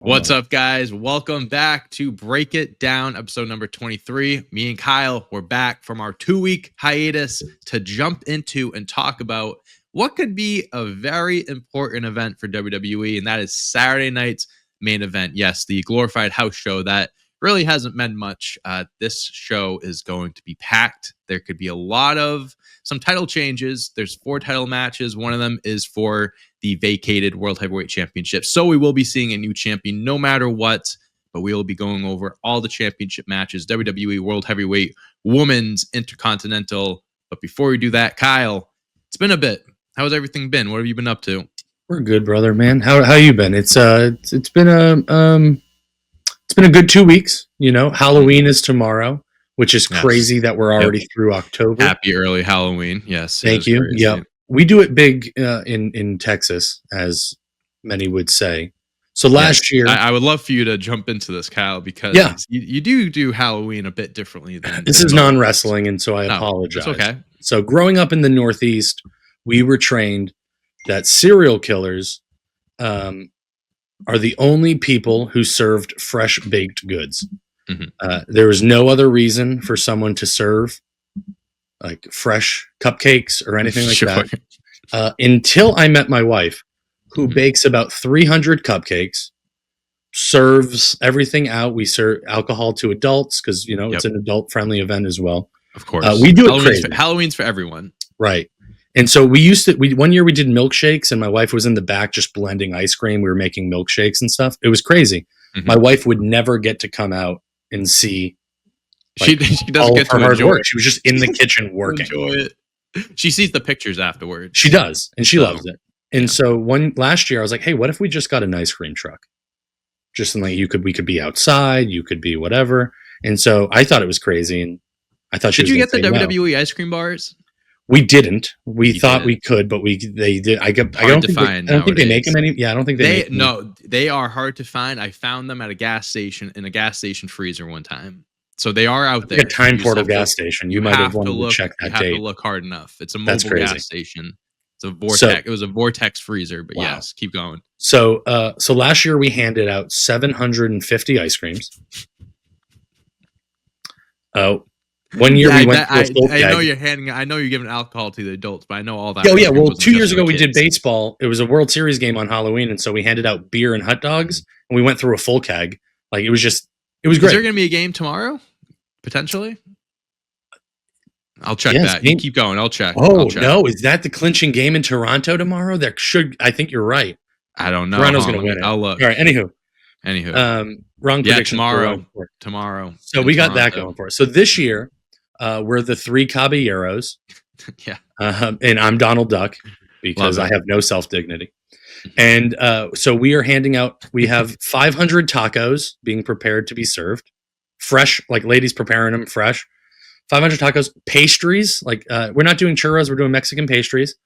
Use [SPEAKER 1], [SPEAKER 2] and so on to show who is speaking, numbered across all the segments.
[SPEAKER 1] What's up, guys? Welcome back to Break It Down, episode number 23. Me and Kyle, we're back from our 2-week hiatus to jump into and talk about what could be a very important event for WWE, and that is Saturday night's main event. Yes, the glorified house show that really hasn't meant much. This show is going to be packed. There could be some title changes. There's 4 title matches. One of them is for the vacated World Heavyweight Championship. So we will be seeing a new champion no matter what, but we will be going over all the championship matches, WWE World Heavyweight, Women's, Intercontinental. But before we do that, Kyle, it's been a bit. How's everything been? What have you been up to?
[SPEAKER 2] We're good, brother, man. How you been? It's been a good 2 weeks. You know, Halloween is tomorrow, which is crazy that we're already through October.
[SPEAKER 1] Happy early Halloween. Yes.
[SPEAKER 2] Thank you. Yeah. We do it big in Texas, as many would say. So last year...
[SPEAKER 1] I would love for you to jump into this, Kyle, because you do Halloween a bit differently.
[SPEAKER 2] This is non-wrestling, and so I apologize.
[SPEAKER 1] It's okay.
[SPEAKER 2] So growing up in the Northeast, we were trained that serial killers are the only people who served fresh baked goods. Mm-hmm. There was no other reason for someone to serve like fresh cupcakes or anything like that. Until I met my wife, who bakes about 300 cupcakes, serves everything out. We serve alcohol to adults because, you know, it's an adult-friendly event as well.
[SPEAKER 1] Of course.
[SPEAKER 2] We do it crazy.
[SPEAKER 1] Halloween's for everyone.
[SPEAKER 2] Right. And so one year we did milkshakes, and my wife was in the back just blending ice cream. We were making milkshakes and stuff. It was crazy. Mm-hmm. My wife would never get to come out and see
[SPEAKER 1] she doesn't get to enjoy
[SPEAKER 2] work. She was just in the kitchen working.
[SPEAKER 1] Enjoy it. She sees the pictures afterwards.
[SPEAKER 2] She does, and she loves it. And so last year I was like, hey, what if we just got an ice cream truck? Just like we could be outside, you could be whatever. And so I thought it was crazy, and I thought
[SPEAKER 1] did you get the WWE ice cream bars?
[SPEAKER 2] We didn't. We thought we could, but they did. I don't think they make them any. Yeah, I don't think they make them.
[SPEAKER 1] No, they are hard to find. I found them at a gas station in a gas station freezer one time. So they are out there.
[SPEAKER 2] Like a time portal gas station. You might have wanted to check that date.
[SPEAKER 1] You have to look hard enough. It's a mobile gas station. It's a vortex. It was a vortex freezer, but yes, keep going.
[SPEAKER 2] So last year we handed out 750 ice creams. 1 year we went to a full keg.
[SPEAKER 1] I know you're giving alcohol to the adults, but I know all that.
[SPEAKER 2] Oh yeah, well 2 years ago we did baseball. It was a World Series game on Halloween, and so we handed out beer and hot dogs, and we went through a full keg. Like it was great.
[SPEAKER 1] Is there going to be a game tomorrow? Potentially? I'll check that. You keep going. I'll check.
[SPEAKER 2] No, is that the clinching game in Toronto tomorrow? I think you're right.
[SPEAKER 1] I don't know.
[SPEAKER 2] Toronto's going to win it.
[SPEAKER 1] I'll look.
[SPEAKER 2] All right. Anywho. Wrong prediction.
[SPEAKER 1] Tomorrow.
[SPEAKER 2] So we got that going for us. So this year, we're the 3 Caballeros.
[SPEAKER 1] Yeah.
[SPEAKER 2] And I'm Donald Duck because I have no self-dignity. And so we are handing out, we have 500 tacos being prepared to be served. Fresh, like ladies preparing them fresh. 500 tacos, pastries. Like we're not doing churros, we're doing Mexican pastries.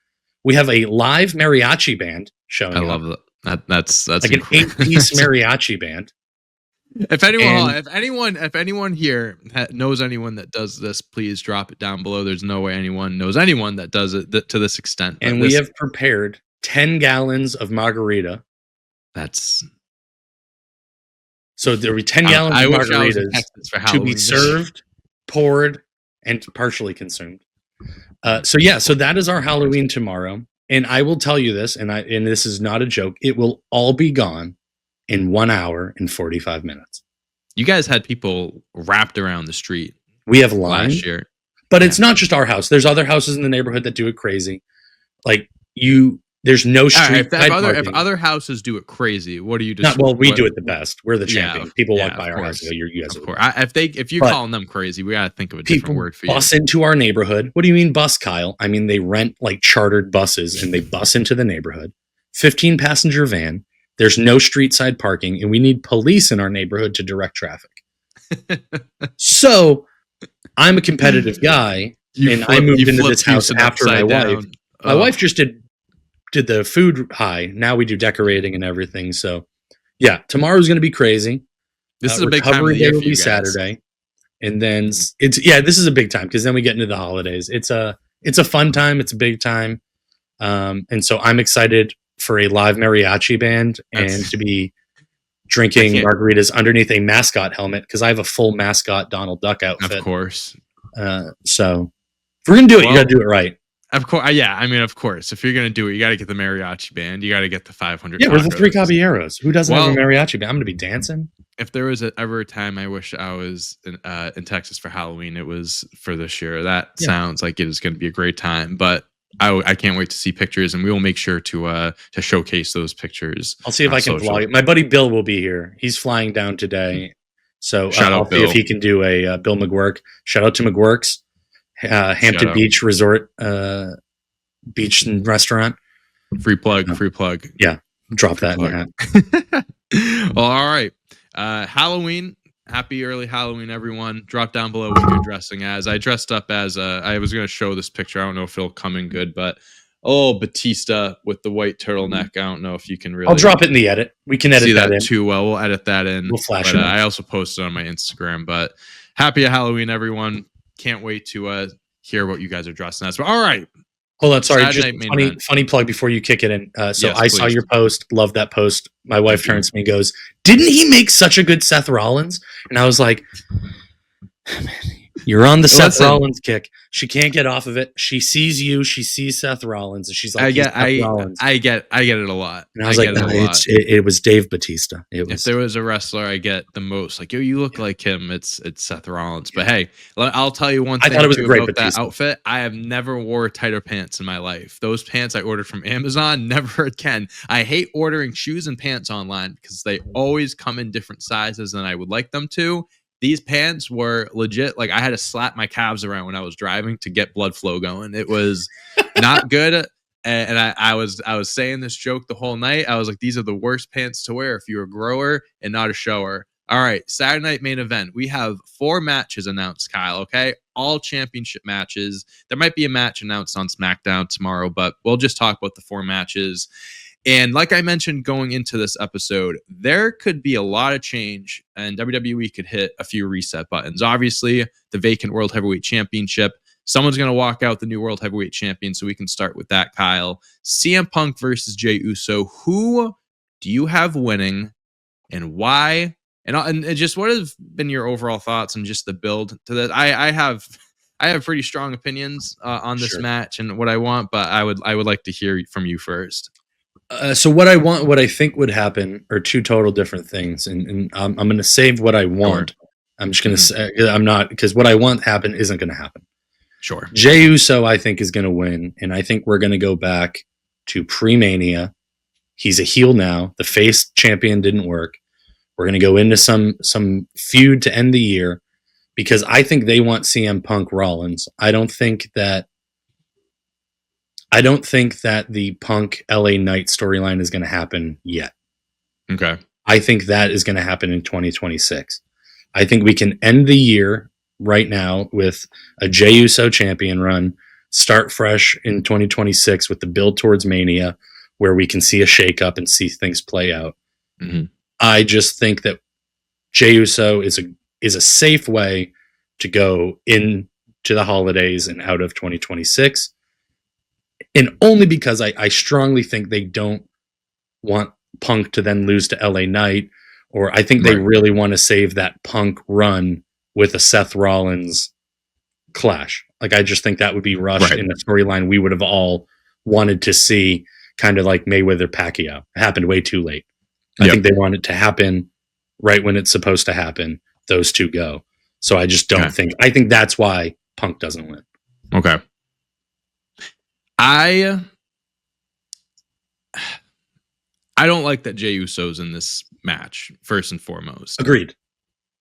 [SPEAKER 2] We have a live mariachi band showing.
[SPEAKER 1] I love that. That's
[SPEAKER 2] like an 8-piece mariachi band.
[SPEAKER 1] If anyone here knows anyone that does this, please drop it down below. There's no way anyone knows anyone that does it to this extent.
[SPEAKER 2] And we have prepared 10 gallons of margarita. So there will be 10 gallons of margaritas to be served, poured, and partially consumed. So that is our Halloween tomorrow. And I will tell you this, and this is not a joke, it will all be gone in 1 hour and 45 minutes.
[SPEAKER 1] You guys had people wrapped around the street.
[SPEAKER 2] We have line
[SPEAKER 1] last year.
[SPEAKER 2] But it's not just our house. There's other houses in the neighborhood that do it crazy. Like there's no street.
[SPEAKER 1] If other houses do it crazy, what do you just?
[SPEAKER 2] We do it the best. We're the champion. People walk by our house. You guys,
[SPEAKER 1] of course. If you're calling them crazy, we gotta think of a different word for you.
[SPEAKER 2] Bus into our neighborhood. What do you mean bus, Kyle? I mean they rent like chartered buses and they bus into the neighborhood. 15 passenger van. There's no street side parking, and we need police in our neighborhood to direct traffic. So I'm a competitive guy, I moved into this house after my wife. My wife just did the food high. Now we do decorating and everything. So yeah, tomorrow's going to be crazy.
[SPEAKER 1] This is a big time of the year for you guys.
[SPEAKER 2] Saturday. And then this is a big time because then we get into the holidays. It's a fun time. It's a big time. And so I'm excited for a live mariachi band and to be drinking margaritas underneath a mascot helmet because I have a full mascot Donald Duck outfit.
[SPEAKER 1] Of course.
[SPEAKER 2] So if we're gonna do it, you gotta do it right.
[SPEAKER 1] Of course, yeah. I mean, of course, if you're gonna do it, you got to get the mariachi band. You got to get the 500.
[SPEAKER 2] Yeah, we're the Three Caballeros. Who doesn't have a mariachi band? I'm gonna be dancing.
[SPEAKER 1] If there was ever a time I wish I was in Texas for Halloween, it was for this year. That sounds like it is going to be a great time. But I can't wait to see pictures, and we will make sure to showcase those pictures.
[SPEAKER 2] I'll see if I can vlog it. My buddy Bill will be here. He's flying down today, so I'll see if he can do a Bill McGuirk. Shout out to McGuirk's. Hampton Beach Resort, beach and restaurant.
[SPEAKER 1] Free plug.
[SPEAKER 2] Yeah, drop that in the hat.
[SPEAKER 1] Well, all right. Halloween. Happy early Halloween, everyone. Drop down below what you're dressing as. I dressed up as I was going to show this picture. I don't know if it'll come in good, but Batista with the white turtleneck. I don't know if you can really.
[SPEAKER 2] I'll drop it in the edit. We can edit that in
[SPEAKER 1] too well. We'll edit that in.
[SPEAKER 2] We'll flash
[SPEAKER 1] it.
[SPEAKER 2] it.
[SPEAKER 1] I also posted on my Instagram. But happy Halloween, everyone. Can't wait to hear what you guys are dressing as. But all right.
[SPEAKER 2] Hold on. Sorry. Just funny plug before you kick it in. So yes, I saw your post. Love that post. My wife turns to me and goes, "Didn't he make such a good Seth Rollins?" And I was like, "You're on the Seth Rollins kick. She can't get off of it. She sees you. She sees Seth Rollins, and she's like,
[SPEAKER 1] I get it a lot."
[SPEAKER 2] And I was like, "No, it was Dave Batista.
[SPEAKER 1] If there was a wrestler I get the most, like, yo, you look like him. It's Seth Rollins." But hey, I'll tell you one thing. I thought it was great about that outfit. I have never wore tighter pants in my life. Those pants I ordered from Amazon, never again. I hate ordering shoes and pants online because they always come in different sizes than I would like them to. These pants were legit. Like, I had to slap my calves around when I was driving to get blood flow going. It was not good. And I was saying this joke the whole night. I was like, these are the worst pants to wear if you're a grower and not a shower. All right, Saturday night main event. We have 4 matches announced, Kyle, okay? All championship matches. There might be a match announced on SmackDown tomorrow, but we'll just talk about the 4 matches. And like I mentioned going into this episode, there could be a lot of change and WWE could hit a few reset buttons. Obviously, the vacant World Heavyweight Championship. Someone's going to walk out the new World Heavyweight Champion, so we can start with that, Kyle. CM Punk versus Jey Uso. Who do you have winning and why? And just what have been your overall thoughts and just the build to that? I have pretty strong opinions on this match and what I want, but I would like to hear from you first.
[SPEAKER 2] So what I think would happen are 2 total different things, and I'm going to save what I want. Sure. I'm just going to say I'm not, because what I want to happen isn't going to happen.
[SPEAKER 1] Sure.
[SPEAKER 2] Jey Uso, I think, is going to win, and I think we're going to go back to pre-Mania. He's a heel now. The face champion didn't work. We're going to go into some feud to end the year because I think they want CM Punk Rollins. I don't think that the Punk LA Knight storyline is going to happen yet.
[SPEAKER 1] Okay.
[SPEAKER 2] I think that is going to happen in 2026. I think we can end the year right now with a Jey Uso champion run, start fresh in 2026 with the build towards Mania, where we can see a shakeup and see things play out.
[SPEAKER 1] Mm-hmm.
[SPEAKER 2] I just think that Jey Uso is a safe way to go into the holidays and out of 2026. And only because I strongly think they don't want Punk to then lose to LA Knight, or I think they really want to save that Punk run with a Seth Rollins clash. Like, I just think that would be rushed in a storyline we would have all wanted to see, kind of like Mayweather Pacquiao. It happened way too late. I think they want it to happen right when it's supposed to happen. Those 2 go. So I just don't think. I think that's why Punk doesn't win.
[SPEAKER 1] Okay. I don't like that Jey Uso's in this match, first and foremost.
[SPEAKER 2] Agreed.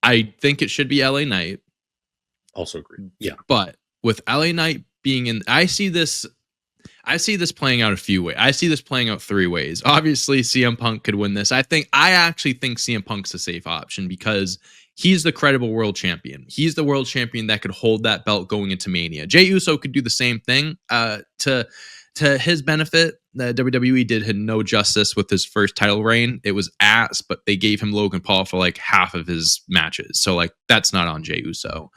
[SPEAKER 1] I think it should be LA Knight.
[SPEAKER 2] Also agreed. Yeah.
[SPEAKER 1] But with LA Knight being in, I see this playing out a few ways. I see this playing out 3 ways. Obviously, CM Punk could win this. I actually think CM Punk's a safe option because he's the credible world champion. He's the world champion that could hold that belt going into Mania. Jey Uso could do the same thing. To his benefit, the WWE did no justice with his first title reign. It was ass, but they gave him Logan Paul for like half of his matches. So like that's not on Jey Uso.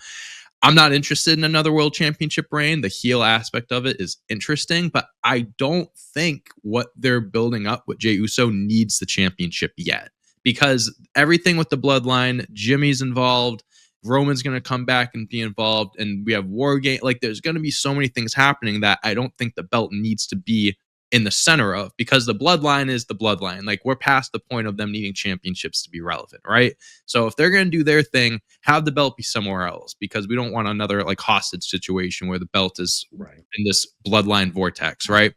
[SPEAKER 1] I'm not interested in another world championship reign. The heel aspect of it is interesting, but I don't think what they're building up with Jey Uso needs the championship yet. because everything with the bloodline, Jimmy's involved, Roman's going to come back and be involved, and we have War Game. Like, there's going to be so many things happening that I don't think the belt needs to be in the center of, because the bloodline is the bloodline. Like, we're past the point of them needing championships to be relevant, right? So if they're going to do their thing, have the belt be somewhere else, because we don't want another like hostage situation where the belt is in this bloodline vortex, right?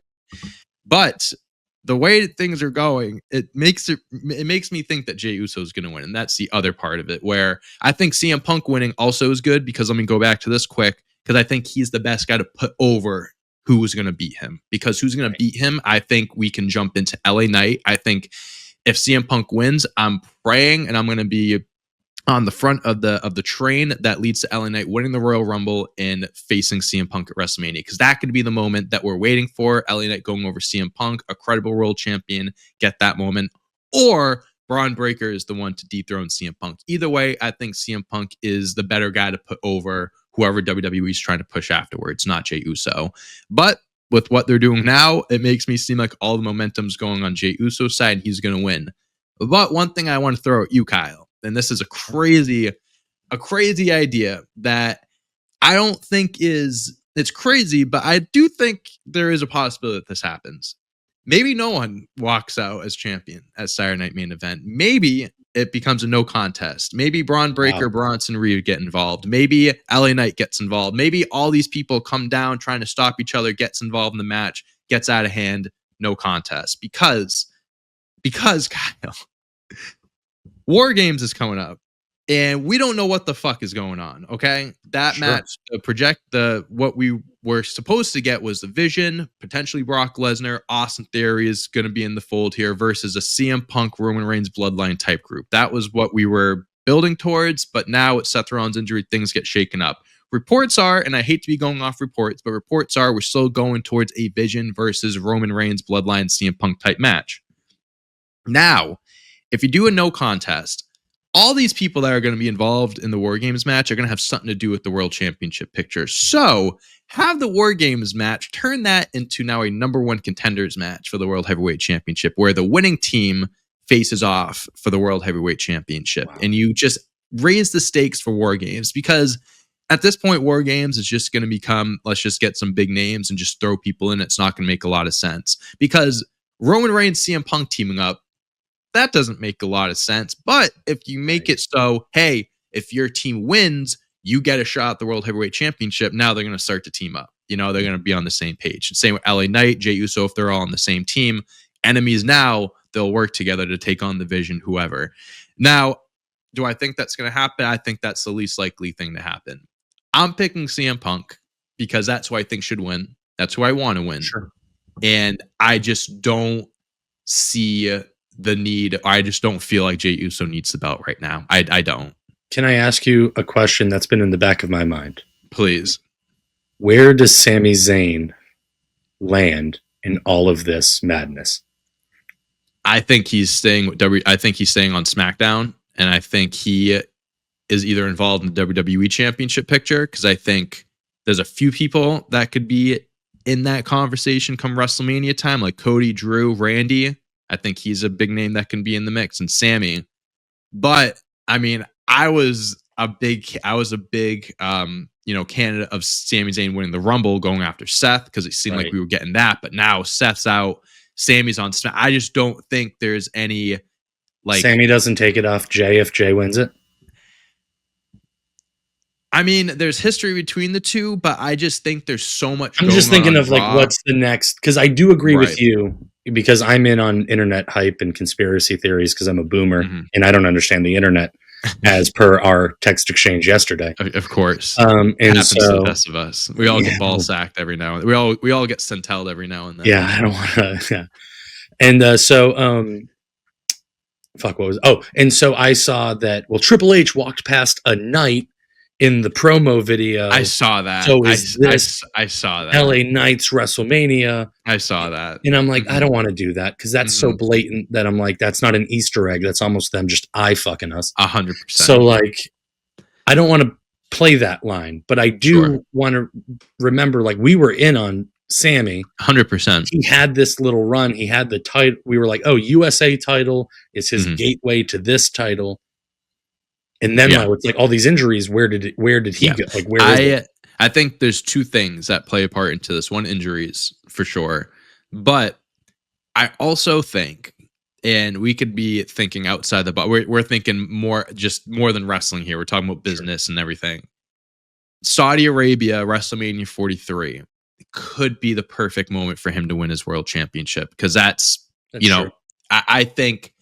[SPEAKER 1] But the way things are going, it makes me think that Jey Uso is going to win, and that's the other part of it, where I think CM Punk winning also is good, because let me go back to this quick, because I think he's the best guy to put over who's going to beat him. Because who's going to beat him, I think we can jump into LA Knight. I think if CM Punk wins, I'm praying, and I'm going to be on the front of the train that leads to LA Knight winning the Royal Rumble and facing CM Punk at WrestleMania, because that could be the moment that we're waiting for. LA Knight going over CM Punk, a credible world champion, get that moment, or Braun Breaker is the one to dethrone CM Punk. Either way, I think CM Punk is the better guy to put over whoever WWE is trying to push afterwards, not Jey Uso. But with what they're doing now, it makes me seem like all the momentum's going on Jey Uso's side, and he's going to win. But one thing I want to throw at you, Kyle, and this is a crazy idea that I don't think it's crazy, but I do think there is a possibility that this happens. Maybe no one walks out as champion at Saturday Night Main Event. Maybe it becomes a no contest. Maybe Braun Breaker, Bronson Reed get involved. Maybe LA Knight gets involved. Maybe all these people come down trying to stop each other, gets involved in the match, gets out of hand, no contest. Because Kyle, War Games is coming up, and we don't know what the fuck is going on. Okay, that match, what we were supposed to get was the Vision, potentially Brock Lesnar, Austin Theory is going to be in the fold here versus a CM Punk Roman Reigns bloodline type group. That was what we were building towards, but now with Seth Rollins' injury, things get shaken up. Reports are, and I hate to be going off reports, but reports are we're still going towards a Vision versus Roman Reigns bloodline CM Punk type match. Now, if you do a no contest, all these people that are going to be involved in the War Games match are going to have something to do with the World Championship picture. So have the War Games match, turn that into now a number one contenders match for the World Heavyweight Championship, where the winning team faces off for the World Heavyweight Championship. Wow. And you just raise the stakes for War Games, because at this point, War Games is just going to become, let's just get some big names and just throw people in. It's not going to make a lot of sense, because Roman Reigns, CM Punk teaming up, that doesn't make a lot of sense. But if you make it so, hey, if your team wins, you get a shot at the World Heavyweight Championship, now they're going to start to team up. You know, they're going to be on the same page. Same with LA Knight, Jey Uso, if they're all on the same team. Enemies now, they'll work together to take on the Vision, whoever. Now, do I think that's going to happen? I think that's the least likely thing to happen. I'm picking CM Punk because that's who I think should win. That's who I want to win.
[SPEAKER 2] Sure.
[SPEAKER 1] And I just don't see the need. I just don't feel like Jey Uso needs the belt right now. I don't.
[SPEAKER 2] Can I ask you a question that's been in the back of my mind?
[SPEAKER 1] Please.
[SPEAKER 2] Where does Sami Zayn land in all of this madness?
[SPEAKER 1] I think he's staying with I think he's staying on SmackDown, and I think he is either involved in the WWE Championship picture, because I think there's a few people that could be in that conversation come WrestleMania time, like Cody, Drew, Randy. I think he's a big name that can be in the mix, and Sammy. But I mean, I was a big candidate of Sami Zayn winning the Rumble, going after Seth, because it seemed like we were getting that. But now Seth's out, Sammy's on. I just don't think there's any like
[SPEAKER 2] Sammy doesn't take it off Jey if Jey wins it.
[SPEAKER 1] I mean, there's history between the two, but I just think there's so much.
[SPEAKER 2] I'm just thinking of like what's the next, because I do agree with you, because I'm in on internet hype and conspiracy theories because I'm a boomer and I don't understand the internet, as per our text exchange yesterday.
[SPEAKER 1] Of course,
[SPEAKER 2] and
[SPEAKER 1] happens
[SPEAKER 2] so
[SPEAKER 1] to the best of us. We all get ball sacked every now and then. We all get centelled every now and then.
[SPEAKER 2] Yeah, I don't want to. Yeah, and fuck. What was? Oh, and so I saw that. Well, Triple H walked past a night in the promo video.
[SPEAKER 1] I saw that.
[SPEAKER 2] So
[SPEAKER 1] I saw that.
[SPEAKER 2] LA Knight's WrestleMania.
[SPEAKER 1] I saw that.
[SPEAKER 2] And I'm like, I don't want to do that, because that's so blatant that I'm like, that's not an Easter egg. That's almost them just eye-fucking us.
[SPEAKER 1] 100%.
[SPEAKER 2] So like, I don't want to play that line, but I do want to remember, like, we were in on Sammy.
[SPEAKER 1] 100%.
[SPEAKER 2] He had this little run. He had the title. We were like, oh, USA title is his gateway to this title. And then it's like all these injuries. Where did he go? Like, where is it?
[SPEAKER 1] I think there's two things that play a part into this. One, injuries for sure, but I also think, and we could be thinking outside the box. We're thinking more than wrestling here. We're talking about business and everything. Saudi Arabia, WrestleMania 43 could be the perfect moment for him to win his world championship, because that's true. I think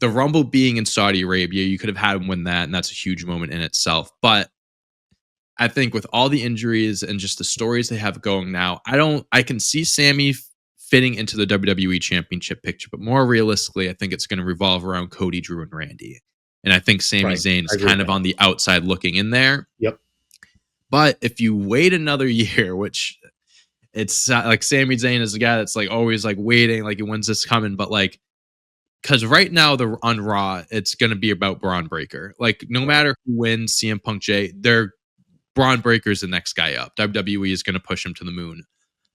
[SPEAKER 1] the Rumble being in Saudi Arabia, you could have had him win that, and that's a huge moment in itself. But I think with all the injuries and just the stories they have going now, I can see Sammy fitting into the WWE Championship picture, but more realistically, I think it's going to revolve around Cody, Drew, and Randy. And I think Sami Zayn is kind of on the outside looking in there.
[SPEAKER 2] Yep.
[SPEAKER 1] But if you wait another year, which it's like Sami Zayn is the guy that's like always like waiting, like when's this coming? But like, because right now on Raw, it's going to be about Braun Breaker. Like no matter who wins, CM Punk, Jay, Braun Breaker's the next guy up. WWE is going to push him to the moon.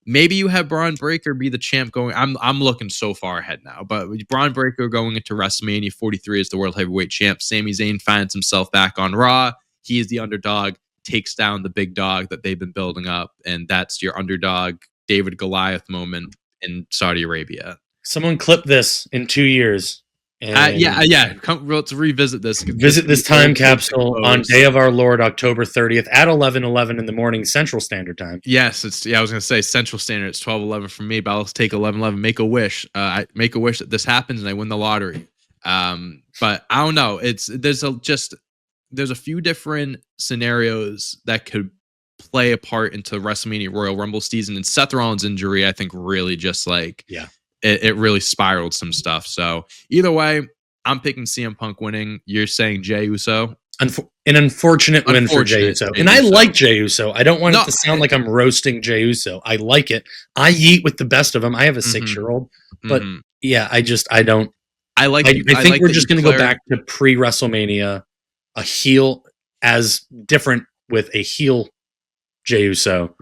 [SPEAKER 1] Maybe you have Braun Breaker be the champ going. I'm looking so far ahead now, but with Braun Breaker going into WrestleMania 43 as the World Heavyweight Champ, Sami Zayn finds himself back on Raw. He is the underdog, takes down the big dog that they've been building up, and that's your underdog David Goliath moment in Saudi Arabia.
[SPEAKER 2] Someone clip this in 2 years.
[SPEAKER 1] Yeah. Let's revisit this.
[SPEAKER 2] Visit this time capsule on day of our Lord, October 30th at 11:11 in the morning Central Standard Time.
[SPEAKER 1] Yes, I was going to say Central Standard. It's 12:11 for me, but I'll take 11:11. Make a wish. I make a wish that this happens and I win the lottery. But I don't know. There's a few different scenarios that could play a part into WrestleMania Royal Rumble season, and Seth Rollins' injury, I think, really just it really spiraled some stuff. So either way, I'm picking CM Punk winning. You're saying Jey Uso.
[SPEAKER 2] An unfortunate win for Jey Uso. And I like Jey Uso. I don't want it to sound like I'm roasting Jey Uso. I like it. I eat with the best of them. I have a 6-year-old. But yeah, I don't. I think we're just going to go back to pre-WrestleMania, a heel as different with a heel Jey Uso,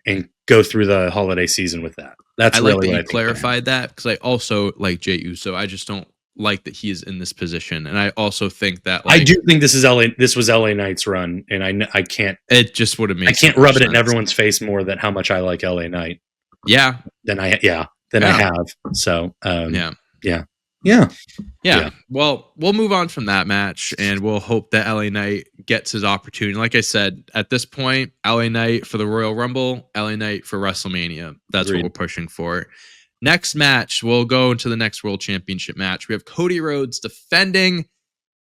[SPEAKER 2] and go through the holiday season with that. That's really what I
[SPEAKER 1] clarified that, because I also like Jey Uso. I just don't like that he is in this position, and I also think that
[SPEAKER 2] I do think this was LA Knight's run, and I can't.
[SPEAKER 1] It just would have made.
[SPEAKER 2] I can't rub it in everyone's face more than how much I like LA Knight.
[SPEAKER 1] Yeah.
[SPEAKER 2] I have. So
[SPEAKER 1] Yeah. Well, we'll move on from that match, and we'll hope that LA Knight gets his opportunity. Like I said, at this point, LA Knight for the Royal Rumble, LA Knight for WrestleMania. That's what we're pushing for. Next match, we'll go into the next World Championship match. We have Cody Rhodes defending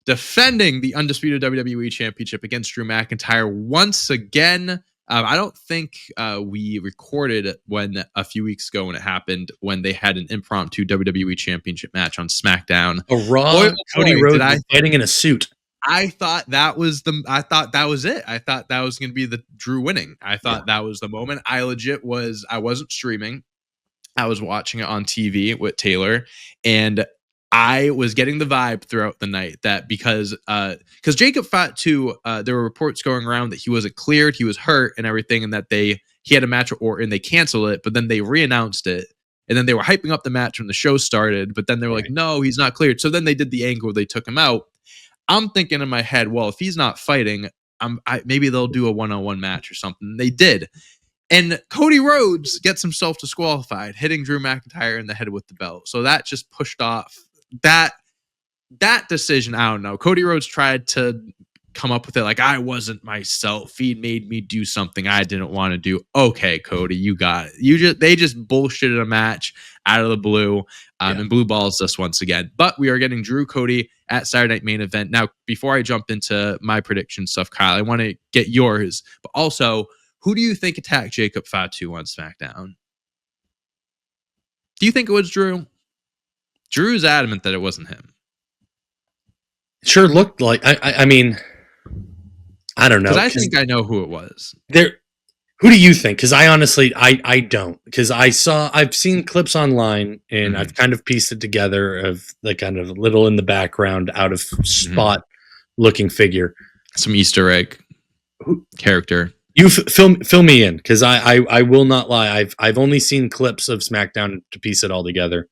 [SPEAKER 1] the undisputed WWE Championship against Drew McIntyre once again. I don't think we recorded when a few weeks ago when it happened, when they had an impromptu WWE Championship match on SmackDown.
[SPEAKER 2] A Raw Cody Rhodes fighting in a suit.
[SPEAKER 1] I thought that was it. I thought that was going to be the Drew winning. I thought that was the moment. I wasn't streaming. I was watching it on TV with Taylor, and I was getting the vibe throughout the night that because Jacob Fatu, there were reports going around that he wasn't cleared, he was hurt and everything, and that he had a match with Orton, they canceled it, but then they re-announced it, and then they were hyping up the match when the show started, but then they were like, no, he's not cleared. So then they did the angle where they took him out. I'm thinking in my head, well, if he's not fighting, maybe they'll do a one-on-one match or something. They did. And Cody Rhodes gets himself disqualified, hitting Drew McIntyre in the head with the belt. So that just pushed off that decision. I don't know. Cody Rhodes tried to come up with it like, I wasn't myself. He made me do something I didn't want to do. Okay, Cody, you got it. They just bullshitted a match out of the blue, and blue balls us once again. But we are getting Drew Cody at Saturday Night Main Event. Now, before I jump into my prediction stuff, Kyle, I want to get yours, but also, who do you think attacked Jacob Fatu on SmackDown? Do you think it was Drew? Drew's adamant that it wasn't him.
[SPEAKER 2] Sure looked like. I mean, I don't know.
[SPEAKER 1] Because I think I know who it was.
[SPEAKER 2] Who do you think? Because I honestly, I don't. Because I've seen clips online, and I've kind of pieced it together of the kind of little in the background, out of spot looking figure.
[SPEAKER 1] Some Easter egg character.
[SPEAKER 2] You fill me in, because I will not lie. I've only seen clips of SmackDown to piece it all together.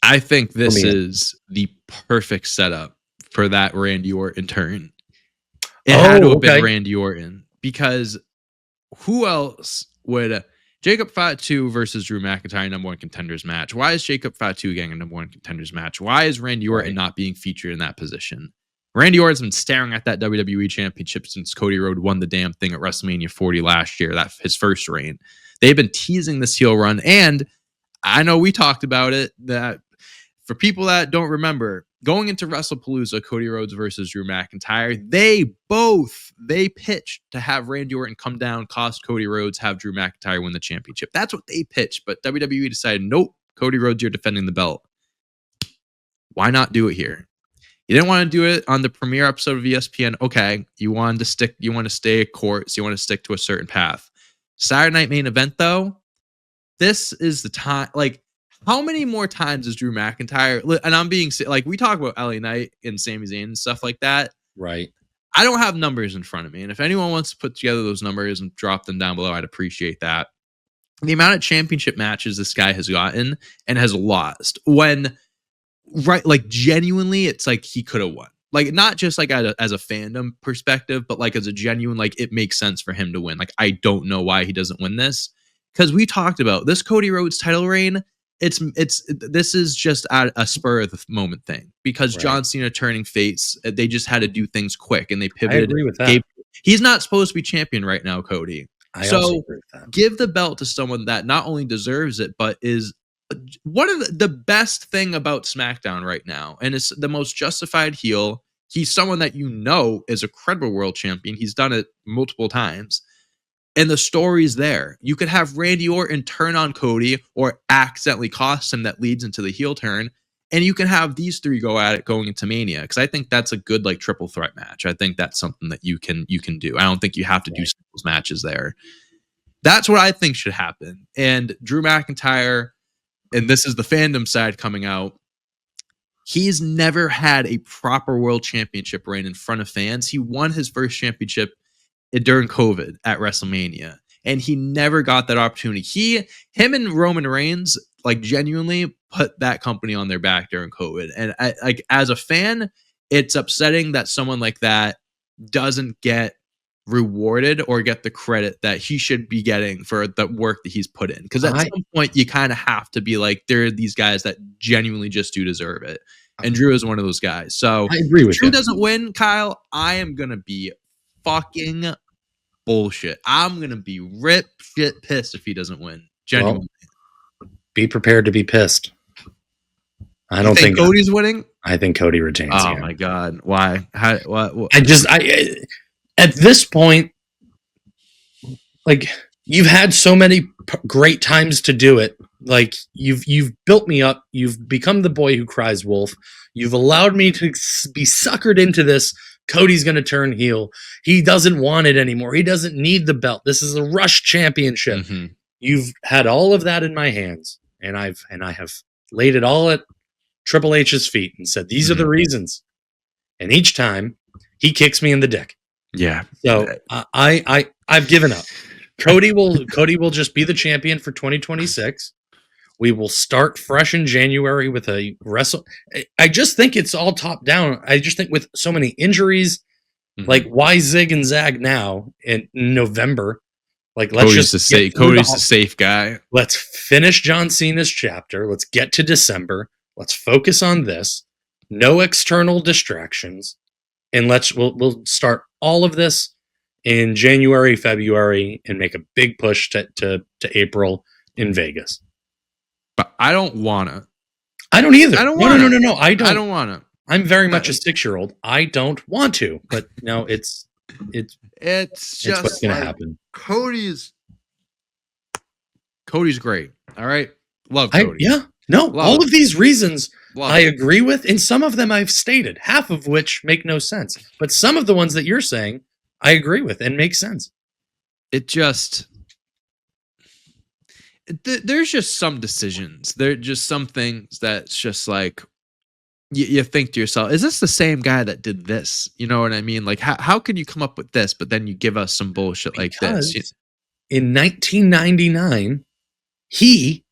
[SPEAKER 1] I think this is the perfect setup for that Randy Orton turn. It had to have been Randy Orton, because who else would Jacob Fatu versus Drew McIntyre number one contenders match? Why is Jacob Fatu getting a number one contenders match? Why is Randy Orton not being featured in that position? Randy Orton's been staring at that WWE Championship since Cody Rhodes won the damn thing at WrestleMania 40 last year, that his first reign. They've been teasing this heel run, and I know we talked about it, that for people that don't remember, going into WrestlePalooza, Cody Rhodes versus Drew McIntyre, they pitched to have Randy Orton come down, cost Cody Rhodes, have Drew McIntyre win the championship. That's what they pitched, but WWE decided, nope, Cody Rhodes, you're defending the belt. Why not do it here? You didn't want to do it on the premiere episode of ESPN. Okay, you want to stay course, you want to stick to a certain path. Saturday Night Main Event, though, this is the time. Like, how many more times is Drew McIntyre? And I'm being like, we talk about LA Knight and Sami Zayn and stuff like that.
[SPEAKER 2] Right.
[SPEAKER 1] I don't have numbers in front of me. And if anyone wants to put together those numbers and drop them down below, I'd appreciate that. The amount of championship matches this guy has gotten and has lost, when, right, like, genuinely, it's like he could have won. Like, not just like as a fandom perspective, but like as a genuine, like, it makes sense for him to win. Like, I don't know why he doesn't win this. Because we talked about this Cody Rhodes title reign. This is just a spur of the moment thing, because John Cena turning face, they just had to do things quick, and they pivoted.
[SPEAKER 2] I agree with that.
[SPEAKER 1] He's not supposed to be champion right now, Cody.
[SPEAKER 2] I also agree with that.
[SPEAKER 1] Give the belt to someone that not only deserves it, but is one of the best thing about SmackDown right now, and it's the most justified heel. He's someone that is a credible world champion. He's done it multiple times. And the story's there. You could have Randy Orton turn on Cody or accidentally cost him, that leads into the heel turn. And you can have these three go at it going into Mania. Because I think that's a good, like, triple threat match. I think that's something that you can do. I don't think you have to do singles matches there. That's what I think should happen. And Drew McIntyre, and this is the fandom side coming out, he's never had a proper world championship reign in front of fans. He won his first championship during COVID at WrestleMania, and he never got that opportunity. Him and Roman Reigns, like, genuinely put that company on their back during COVID. And as a fan, it's upsetting that someone like that doesn't get rewarded or get the credit that he should be getting for the work that he's put in. Because at some point, you kind of have to be like, there are these guys that genuinely just do deserve it. And Drew is one of those guys. So
[SPEAKER 2] I agree with
[SPEAKER 1] Drew
[SPEAKER 2] you.
[SPEAKER 1] Doesn't win, Kyle, I am going to be fucking bullshit. I'm gonna be rip shit pissed if he doesn't win. Genuinely.
[SPEAKER 2] Well, be prepared to be pissed. I don't think
[SPEAKER 1] Cody's winning.
[SPEAKER 2] I think Cody retains.
[SPEAKER 1] Oh my god! Why? What?
[SPEAKER 2] I at this point, like, you've had so many great times to do it. Like, you've built me up. You've become the boy who cries wolf. You've allowed me to be suckered into this. Cody's going to turn heel. He doesn't want it anymore. He doesn't need the belt. This is a rush championship.
[SPEAKER 1] Mm-hmm.
[SPEAKER 2] You've had all of that in my hands, and I have laid it all at Triple H's feet and said, these are the reasons. And each time he kicks me in the dick.
[SPEAKER 1] Yeah.
[SPEAKER 2] So I've given up. Cody will just be the champion for 2026. We will start fresh in January with a wrestle. I just think it's all top down. I just think with so many injuries, like, why zig and zag now in November? Like,
[SPEAKER 1] Cody's the safe guy.
[SPEAKER 2] Let's finish John Cena's chapter. Let's get to December. Let's focus on this. No external distractions, and we'll start all of this in January, February, and make a big push to April in Vegas.
[SPEAKER 1] But I don't want to.
[SPEAKER 2] I don't either.
[SPEAKER 1] I don't want to.
[SPEAKER 2] No. I don't
[SPEAKER 1] want to.
[SPEAKER 2] I'm very much a 6-year-old. I don't want to. But no, it's just what's going to happen.
[SPEAKER 1] Cody's great. All right. Love Cody.
[SPEAKER 2] All of these reasons I
[SPEAKER 1] it.
[SPEAKER 2] agree with. And some of them I've stated, half of which make no sense. But some of the ones that you're saying, I agree with and make sense.
[SPEAKER 1] There's just some decisions. There are just some things that's just like, you think to yourself, is this the same guy that did this? You know what I mean? Like, how can you come up with this, but then you give us some bullshit like this?
[SPEAKER 2] In 1999, he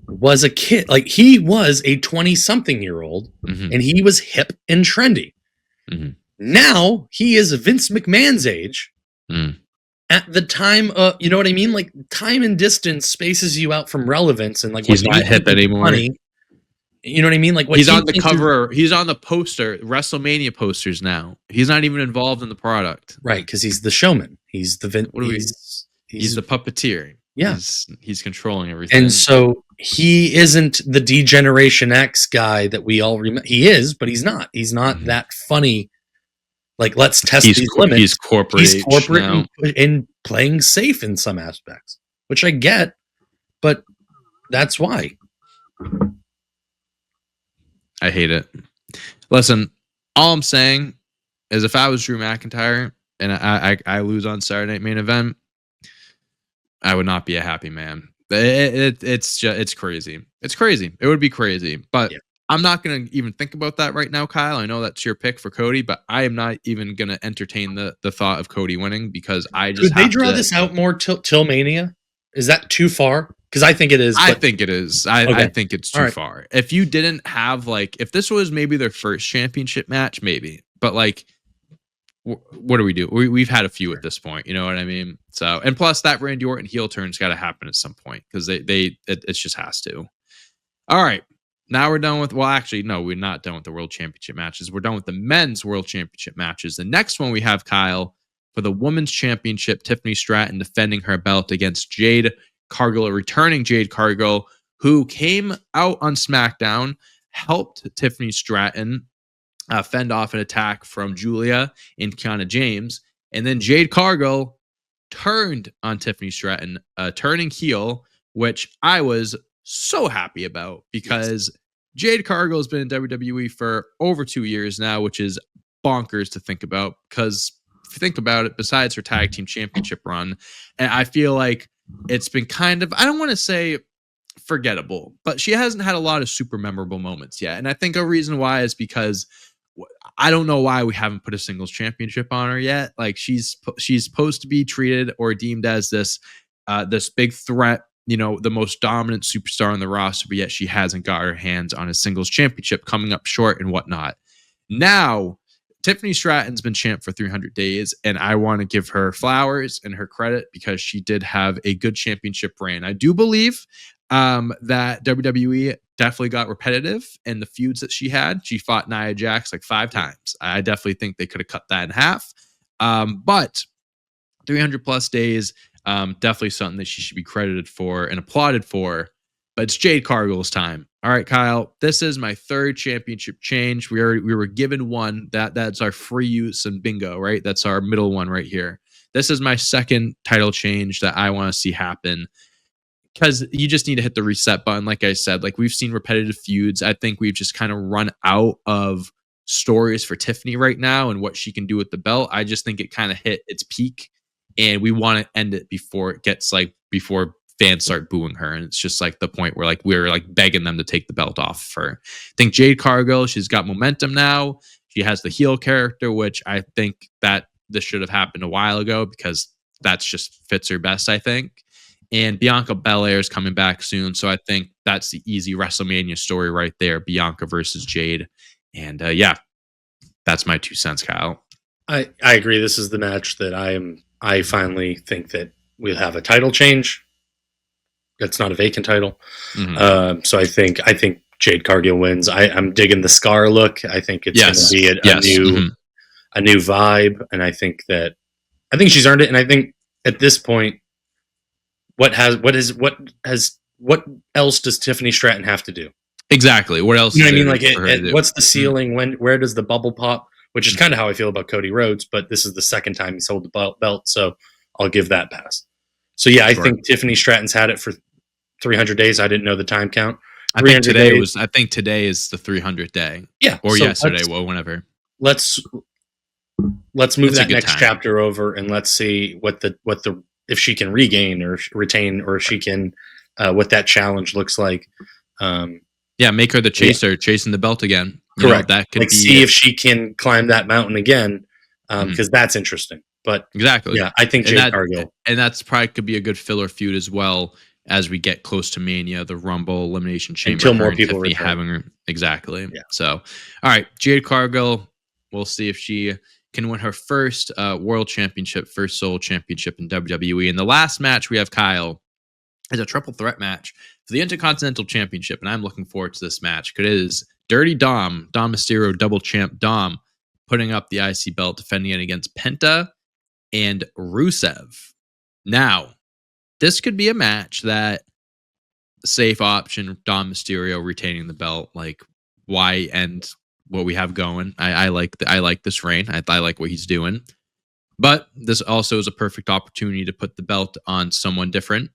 [SPEAKER 2] was a kid. Like, he was a 20-something-year-old, and he was hip and trendy. Now, he is Vince McMahon's age. At the time, you know what I mean? Like, time and distance spaces you out from relevance, and like
[SPEAKER 1] he's not hip anymore.
[SPEAKER 2] Funny, you know what I mean? Like, what
[SPEAKER 1] he's on the cover, he's on the poster, WrestleMania posters now. He's not even involved in the product,
[SPEAKER 2] right? Because he's the showman. He's the
[SPEAKER 1] he's the puppeteer.
[SPEAKER 2] Yeah,
[SPEAKER 1] he's controlling everything.
[SPEAKER 2] And so he isn't the D-Generation X guy that we all remember. He is, but he's not. He's not that funny. Like, let's test these limits.
[SPEAKER 1] He's corporate now.
[SPEAKER 2] And playing safe in some aspects, which I get, but that's why.
[SPEAKER 1] I hate it. Listen, all I'm saying is if I was Drew McIntyre and I lose on Saturday Night Main Event, I would not be a happy man. It's crazy. It's crazy. It would be crazy. But I'm not going to even think about that right now, Kyle. I know that's your pick for Cody, but I am not even going to entertain the thought of Cody winning because I just
[SPEAKER 2] Could they draw this out more till Mania? Is that too far? Because I think it is.
[SPEAKER 1] I think it is. I think it's too far. If you didn't have, like, if this was maybe their first championship match, maybe. But, like, what do we do? We've had a few at this point. You know what I mean? So, and plus that Randy Orton heel turn's got to happen at some point because it just has to. All right. Now we're done with, well, actually, no, we're not done with the World Championship matches. We're done with the men's World Championship matches. The next one we have, Kyle, for the Women's Championship, Tiffany Stratton defending her belt against Jade Cargill, returning Jade Cargill, who came out on SmackDown, helped Tiffany Stratton fend off an attack from Julia and Kiana James. And then Jade Cargill turned on Tiffany Stratton, turning heel, which I was so happy about because Jade Cargill has been in WWE for over 2 years now, which is bonkers to think about because if you think about it, besides her tag team championship run, and I feel like it's been kind of, I don't want to say forgettable, but she hasn't had a lot of super memorable moments yet. And I think a reason why is because I don't know why we haven't put a singles championship on her yet. Like she's supposed to be treated or deemed as this big threat, you know, the most dominant superstar on the roster, but yet she hasn't got her hands on a singles championship, coming up short and whatnot. Now, Tiffany Stratton's been champ for 300 days, and I want to give her flowers and her credit because she did have a good championship reign. I do believe that WWE definitely got repetitive in the feuds that she had. She fought Nia Jax like 5 times. I definitely think they could have cut that in half. But 300 plus days, definitely something that she should be credited for and applauded for. But it's Jade Cargill's time. All right, Kyle, this is my 3rd championship change. We were given one. That's our free use and bingo, right? That's our middle one right here. This is my 2nd title change that I want to see happen because you just need to hit the reset button. Like I said, like we've seen repetitive feuds. I think we've just kind of run out of stories for Tiffany right now and what she can do with the belt. I just think it kind of hit its peak and we want to end it before it gets before fans start booing her. And it's just like the point where we're begging them to take the belt off her. I think Jade Cargill, she's got momentum now. She has the heel character, which I think that this should have happened a while ago because that's just fits her best, I think. And Bianca Belair is coming back soon. So I think that's the easy WrestleMania story right there. Bianca versus Jade. And that's my 2 cents, Kyle.
[SPEAKER 2] I agree. This is the match that I finally think that we'll have a title change. That's not a vacant title. Mm-hmm. So I think Jade Cargill wins. I'm digging the Scar look. I think it's going to be a new vibe. And I think she's earned it. And I think at this point, what else does Tiffany Stratton have to do?
[SPEAKER 1] Exactly. What else?
[SPEAKER 2] You know what I mean? What's the ceiling? Where does the bubble pop? Which is kind of how I feel about Cody Rhodes, but this is the 2nd time he's held the belt, so I'll give that pass. So I think Tiffany Stratton's had it for 300 days. I didn't know the time count.
[SPEAKER 1] I think today is the 300th day.
[SPEAKER 2] Yeah.
[SPEAKER 1] Or so yesterday, whenever.
[SPEAKER 2] Let's move that next chapter over and let's see what the if she can regain or retain or if she can what that challenge looks like.
[SPEAKER 1] Make her the chaser, chasing the belt again.
[SPEAKER 2] Correct.
[SPEAKER 1] That could
[SPEAKER 2] like
[SPEAKER 1] be
[SPEAKER 2] see if she can climb that mountain again, because that's interesting. But
[SPEAKER 1] exactly.
[SPEAKER 2] yeah, I think Jade Cargill,
[SPEAKER 1] and that's probably could be a good filler feud as well as we get close to Mania, the Rumble, Elimination Chamber,
[SPEAKER 2] until more
[SPEAKER 1] and
[SPEAKER 2] people
[SPEAKER 1] Tiffany
[SPEAKER 2] return.
[SPEAKER 1] having her exactly.
[SPEAKER 2] Yeah.
[SPEAKER 1] So, all right, Jade Cargill. We'll see if she can win her first World Championship, first Sole Championship in WWE. And the last match we have, Kyle, is a triple threat match for the Intercontinental Championship, and I'm looking forward to this match because it is Dirty Dom Mysterio, double champ Dom, putting up the IC belt, defending it against Penta and Rusev. Now, this could be a match that safe option, Dom Mysterio retaining the belt. Like, why end what we have going? I like this reign. I like what he's doing, but this also is a perfect opportunity to put the belt on someone different,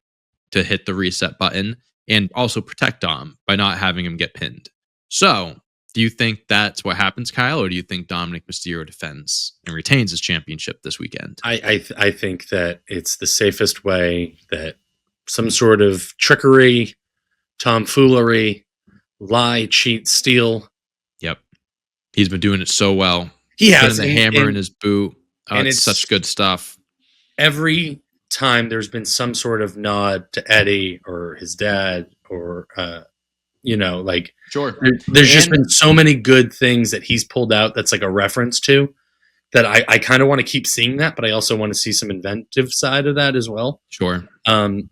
[SPEAKER 1] to hit the reset button and also protect Dom by not having him get pinned. So, do you think that's what happens, Kyle, or do you think Dominic Mysterio defends and retains his championship this weekend?
[SPEAKER 2] I think that it's the safest way, that some sort of trickery, tomfoolery, lie, cheat, steal.
[SPEAKER 1] Yep. He's been doing it so well.
[SPEAKER 2] He has
[SPEAKER 1] putting the hammer in his boot.
[SPEAKER 2] And
[SPEAKER 1] it's such good stuff.
[SPEAKER 2] Every time there's been some sort of nod to Eddie or his dad or like
[SPEAKER 1] sure,
[SPEAKER 2] there's just been so many good things that he's pulled out that's like a reference to, that I kind of want to keep seeing that, but I also want to see some inventive side of that as well.
[SPEAKER 1] Sure.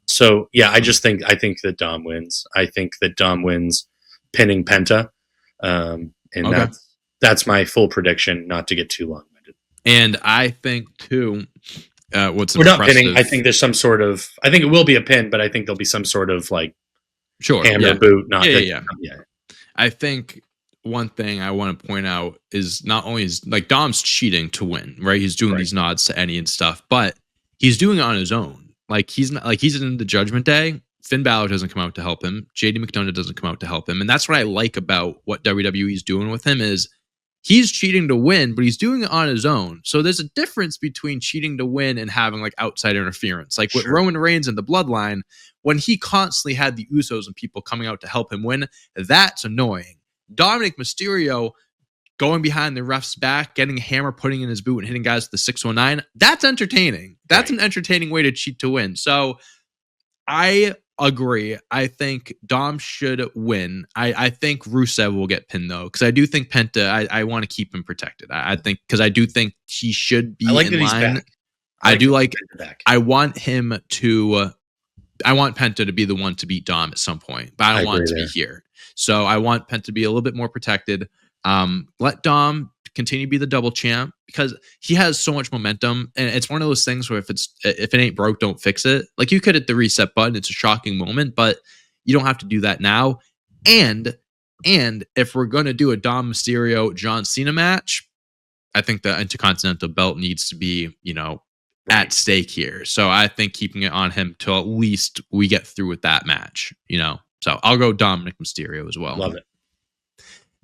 [SPEAKER 2] So yeah, I think that Dom wins. I think that Dom wins pinning Penta. And
[SPEAKER 1] okay.
[SPEAKER 2] that's my full prediction, not to get too long-winded.
[SPEAKER 1] And I think too, what's
[SPEAKER 2] we're not pinning. I think there's some sort of. I think it will be a pin, but I think there'll be some sort of like hammer boot. Not
[SPEAKER 1] yeah. I think one thing I want to point out is not only is like Dom's cheating to win, right? He's doing these nods to Eddie and stuff, but he's doing it on his own. Like he's not like he's in the Judgment Day. Finn Balor doesn't come out to help him. JD McDonough doesn't come out to help him, and that's what I like about what WWE is doing with him is. He's cheating to win, but he's doing it on his own. So there's a difference between cheating to win and having like outside interference. Like with Roman Reigns and the Bloodline, when he constantly had the Usos and people coming out to help him win, that's annoying. Dominic Mysterio going behind the ref's back, getting a hammer, putting in his boot and hitting guys with the 619, that's entertaining. That's an entertaining way to cheat to win. So I agree. I think Dom should win. I think Rusev will get pinned though, because I do think Penta. I want to keep him protected. I think because I do think he should be in line. He's back. I want him to. I want Penta to be the one to beat Dom at some point, but I don't want it to be here. So I want Penta to be a little bit more protected. Let Dom continue to be the double champ because he has so much momentum, and it's one of those things where if it ain't broke, don't fix it. Like you could hit the reset button, it's a shocking moment, but you don't have to do that now. And if we're gonna do a Dom Mysterio John Cena match, I think the Intercontinental belt needs to be at stake here. So I think keeping it on him till at least we get through with that match. So I'll go Dominic Mysterio as well.
[SPEAKER 2] Love it.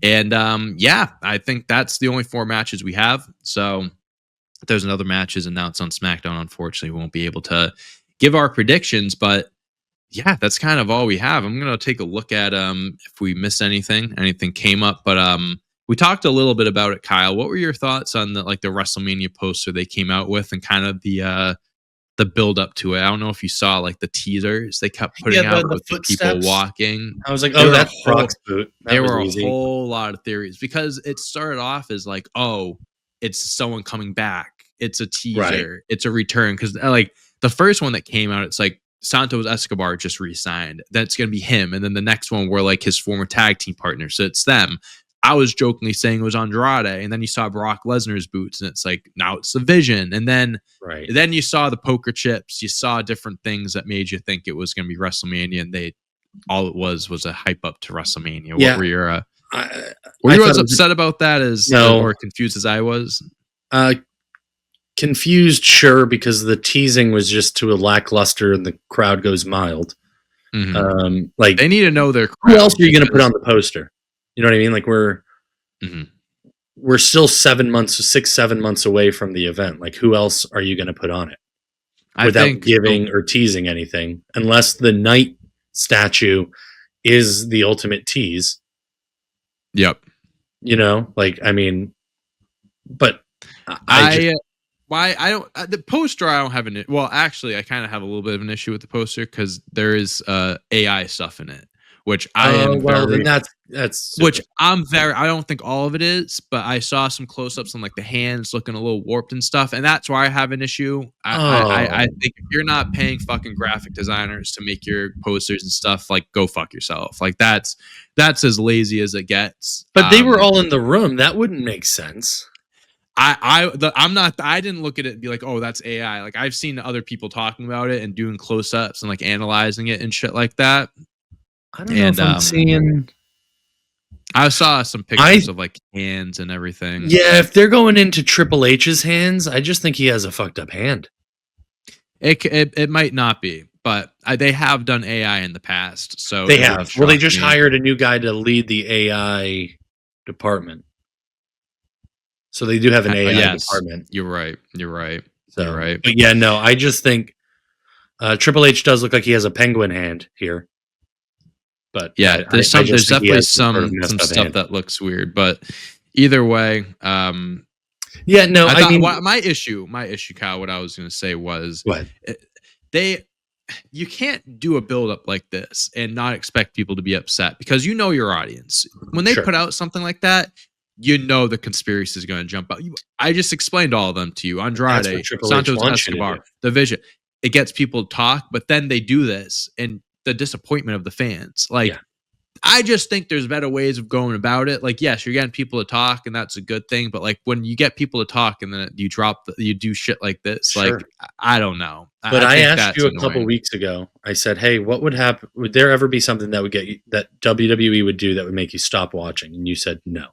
[SPEAKER 1] And I think that's the only 4 matches we have. So if there's another matches announced on SmackDown, unfortunately, we won't be able to give our predictions. But yeah, that's kind of all we have. I'm going to take a look at if we missed anything came up. But we talked a little bit about it, Kyle. What were your thoughts on the WrestleMania poster they came out with and kind of the build up to it? I don't know if you saw like the teasers they kept putting out with the people walking.
[SPEAKER 2] I was like, oh, that's Brock's boot.
[SPEAKER 1] There were a whole lot of theories because it started off as like, oh, it's someone coming back. It's a teaser. It's a return. Because like the first one that came out, it's like Santos Escobar just re-signed. That's going to be him. And then the next one were like his former tag team partner. So it's them. I was jokingly saying it was Andrade, and then you saw Brock Lesnar's boots, and it's like now it's the Vision, and then you saw the poker chips, you saw different things that made you think it was going to be WrestleMania, and all it was a hype up to WrestleMania.
[SPEAKER 2] Yeah.
[SPEAKER 1] What were your were you as upset about that as or confused as I was?
[SPEAKER 2] Confused, sure, because the teasing was just to a lackluster, and the crowd goes mild.
[SPEAKER 1] Mm-hmm.
[SPEAKER 2] Like
[SPEAKER 1] they need to know their crowd.
[SPEAKER 2] Who else are you going to put on the poster? You know what I mean? Like we're still 7 months away from the event. Like who else are you going to put on it without giving or teasing anything? Unless the Knight statue is the ultimate tease.
[SPEAKER 1] Yep.
[SPEAKER 2] You know, like, I mean, but I
[SPEAKER 1] I don't the poster. I don't have an well. Actually, I kind of have a little bit of an issue with the poster because there is AI stuff in it, which I am
[SPEAKER 2] then
[SPEAKER 1] very.
[SPEAKER 2] that's
[SPEAKER 1] Which
[SPEAKER 2] stupid.
[SPEAKER 1] I don't think all of it is, but I saw some close-ups on like the hands looking a little warped and stuff, and that's why I have an issue. I think if you're not paying fucking graphic designers to make your posters and stuff, like go fuck yourself. Like that's as lazy as it gets.
[SPEAKER 2] But they were all in the room. That wouldn't make sense.
[SPEAKER 1] I'm not. I didn't look at it and be like, oh, that's AI. Like I've seen other people talking about it and doing close-ups and like analyzing it and shit like that.
[SPEAKER 2] I don't know if I'm seeing.
[SPEAKER 1] I saw some pictures of like hands and everything.
[SPEAKER 2] Yeah, if they're going into Triple H's hands, I just think he has a fucked up hand.
[SPEAKER 1] It might not be, but they have done AI in the past. So
[SPEAKER 2] they have. Well, they just hired a new guy to lead the AI department. So they do have an AI department.
[SPEAKER 1] You're right.
[SPEAKER 2] So,
[SPEAKER 1] you're right.
[SPEAKER 2] But yeah, no, I just think Triple H does look like he has a penguin hand here. But
[SPEAKER 1] yeah, there's definitely some stuff that looks weird. But either way,
[SPEAKER 2] yeah, no, I mean,
[SPEAKER 1] my issue, Kyle, what I was going to say was you can't do a build up like this and not expect people to be upset because you know your audience. When they put out something like that, you know the conspiracy is going to jump out. I just explained all of them to you. Andrade, Santos Escobar, the Vision. It gets people to talk, but then they do this and the disappointment of the fans. Like, I just think there's better ways of going about it. Like, yes, you're getting people to talk and that's a good thing. But like when you get people to talk and then you do shit like this, like, I don't know.
[SPEAKER 2] But I asked you a couple weeks ago, I said, hey, what would happen? Would there ever be something that would get you, that WWE would do that would make you stop watching? And you said, no.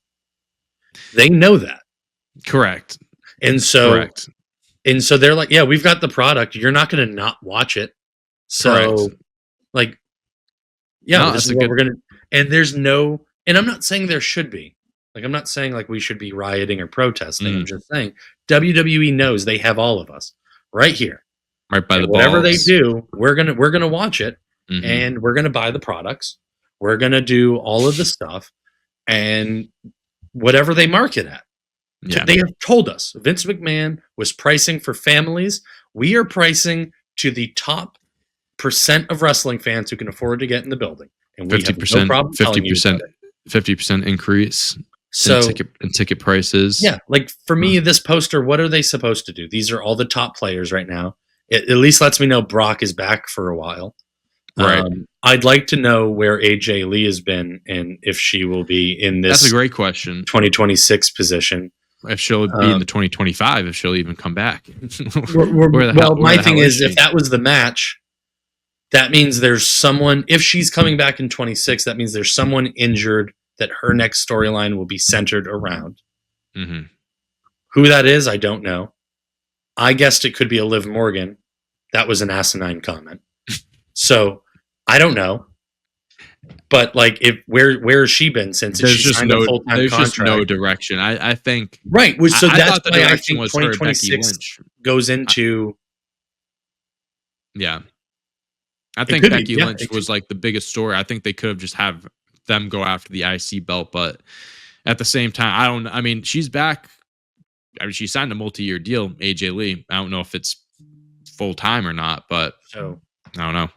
[SPEAKER 2] They know that.
[SPEAKER 1] Correct.
[SPEAKER 2] And so they're like, yeah, we've got the product. You're not going to not watch it. So like, yeah, this is what we're going to, and there's no, and I'm not saying there should be, like, I'm not saying like we should be rioting or protesting. I'm just saying WWE knows they have all of us right here.
[SPEAKER 1] Right by the balls.
[SPEAKER 2] Whatever they do, we're going to watch it and we're going to buy the products. We're going to do all of the stuff and whatever they market at. Yeah. They have told us Vince McMahon was pricing for families. We are pricing to the top % of wrestling fans who can afford to get in the building. And we 50%, have no problem
[SPEAKER 1] 50% increase in ticket prices.
[SPEAKER 2] Yeah, like for me, this poster, what are they supposed to do? These are all the top players right now. It at least lets me know Brock is back for a while.
[SPEAKER 1] Right.
[SPEAKER 2] I'd like to know where AJ Lee has been and if she will be in this.
[SPEAKER 1] That's a great question.
[SPEAKER 2] 2026 position.
[SPEAKER 1] If she'll be in the 2025, if she'll even come back.
[SPEAKER 2] My thing is, if that was the match, that means there's someone, if she's coming back in 26, that means there's someone injured that her next storyline will be centered around.
[SPEAKER 1] Mm-hmm.
[SPEAKER 2] Who that is, I don't know. I guessed it could be a Liv Morgan. That was an asinine comment. So I don't know. But like, where has she been since?
[SPEAKER 1] There's just no direction. I think
[SPEAKER 2] right. So that's why I think 2026 goes into.
[SPEAKER 1] Yeah, I think Becky Lynch was like the biggest story. I think they could have just have them go after the IC belt, but at the same time, I mean, she's back. I mean, she signed a multi-year deal. AJ Lee. I don't know if it's full time or not, but I don't know.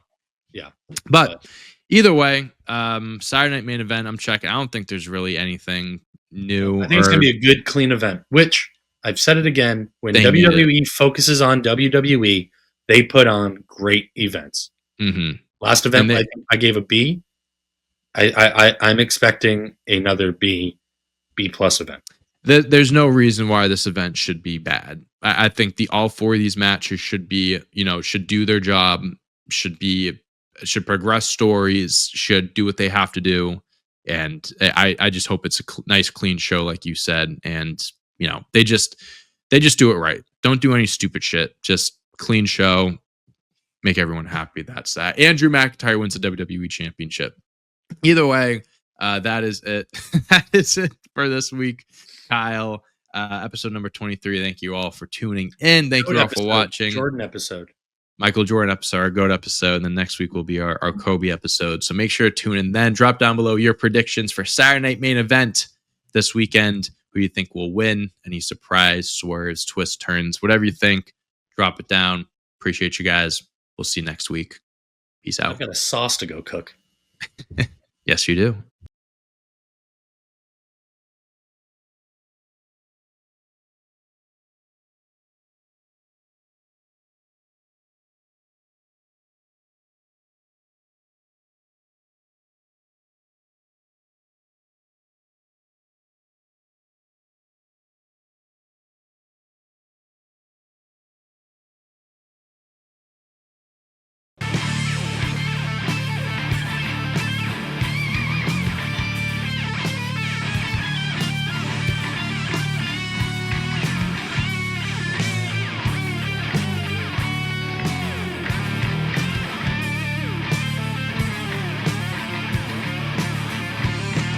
[SPEAKER 2] Yeah,
[SPEAKER 1] but. Either way, Saturday Night Main Event, I'm checking. I don't think there's really anything new.
[SPEAKER 2] I think it's going to be a good, clean event, which I've said it again. When WWE focuses on WWE, they put on great events.
[SPEAKER 1] Mm-hmm.
[SPEAKER 2] Last event, I gave a B. I'm expecting another B+ event.
[SPEAKER 1] There's no reason why this event should be bad. I think all four of these matches should be, should do their job, should progress stories, should do what they have to do. And I just hope it's a nice, clean show, like you said. And, they just do it right. Don't do any stupid shit. Just clean show, make everyone happy. That's that. And Drew McIntyre wins the WWE Championship. Either way, that is it. That is it for this week, Kyle. Episode number 23. Thank you all for tuning in. Thank you all for watching. Michael Jordan episode, our GOAT episode, and then next week will be our Kobe episode. So make sure to tune in then. Drop down below your predictions for Saturday Night Main Event. this weekend. Who you think will win? Any surprise, swerves, twists, turns, whatever you think, drop it down. Appreciate you guys. We'll see you next week. Peace out.
[SPEAKER 2] I've got a sauce to go cook.
[SPEAKER 1] Yes, you do.